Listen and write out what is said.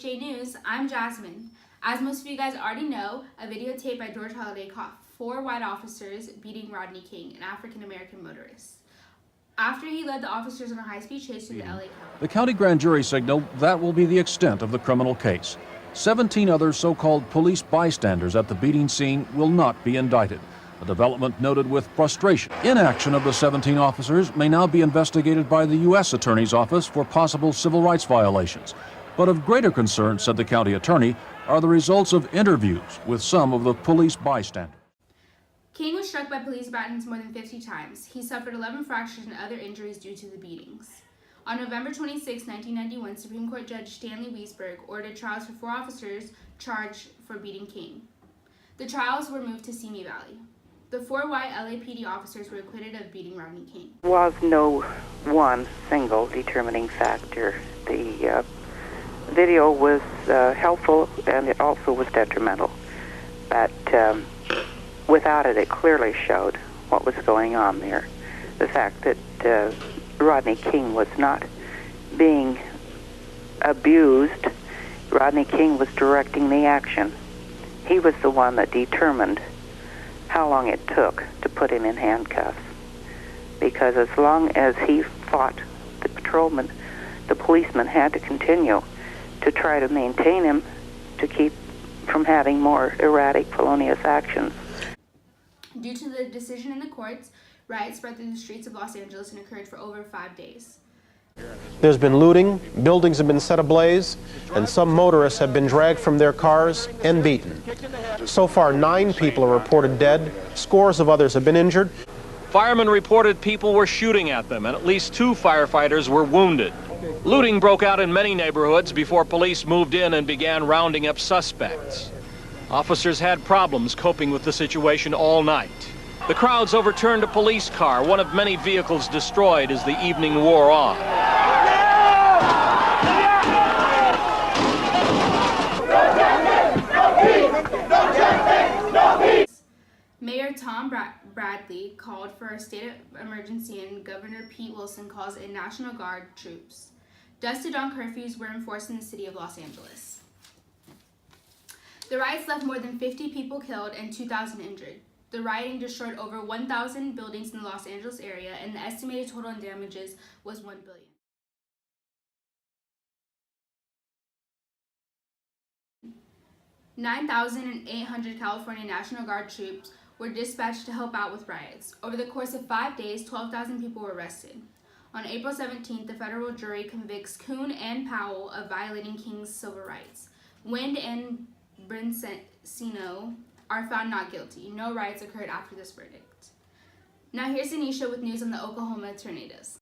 WHA News, I'm Jasmine. As most of you guys already know, a videotape by George Holliday caught 4 white officers beating Rodney King, an African-American motorist, after he led the officers on a high-speed chase through the LA County. The county grand jury signaled that will be the extent of the criminal case. 17 other so-called police bystanders at the beating scene will not be indicted, a development noted with frustration. Inaction of the 17 officers may now be investigated by the U.S. Attorney's Office for possible civil rights violations. But of greater concern, said the county attorney, are the results of interviews with some of the police bystanders. King was struck by police batons more than 50 times. He suffered 11 fractures and other injuries due to the beatings. On November 26, 1991, Supreme Court Judge Stanley Wiesberg ordered trials for 4 officers charged for beating King. The trials were moved to Simi Valley. The 4 white LAPD officers were acquitted of beating Rodney King. There was no one single determining factor. The video was helpful and it also was detrimental. But without it, it clearly showed what was going on there. The fact that Rodney King was not being abused. Rodney King was directing the action. He was the one that determined how long it took to put him in handcuffs. Because as long as he fought, the policeman had to continue to try to maintain him to keep from having more erratic, felonious actions. Due to the decision in the courts, riots spread through the streets of Los Angeles and occurred for over 5 days. There's been looting, buildings have been set ablaze, and some motorists have been dragged from their cars and beaten. So far, 9 people are reported dead. Scores of others have been injured. Firemen reported people were shooting at them, and at least 2 firefighters were wounded. Looting broke out in many neighborhoods before police moved in and began rounding up suspects. Officers had problems coping with the situation all night. The crowds overturned a police car, one of many vehicles destroyed as the evening wore on. Mayor Tom Bradley called for a state of emergency and Governor Pete Wilson calls in National Guard troops. Dusk to dawn curfews were enforced in the city of Los Angeles. The riots left more than 50 people killed and 2,000 injured. The rioting destroyed over 1,000 buildings in the Los Angeles area, and the estimated total in damages was $1 billion. 9,800 California National Guard troops were dispatched to help out with riots. Over the course of 5 days, 12,000 people were arrested. On April 17th, the federal jury convicts Kuhn and Powell of violating King's civil rights. Wind and Brincino are found not guilty. No riots occurred after this verdict. Now here's Anisha with news on the Oklahoma tornadoes.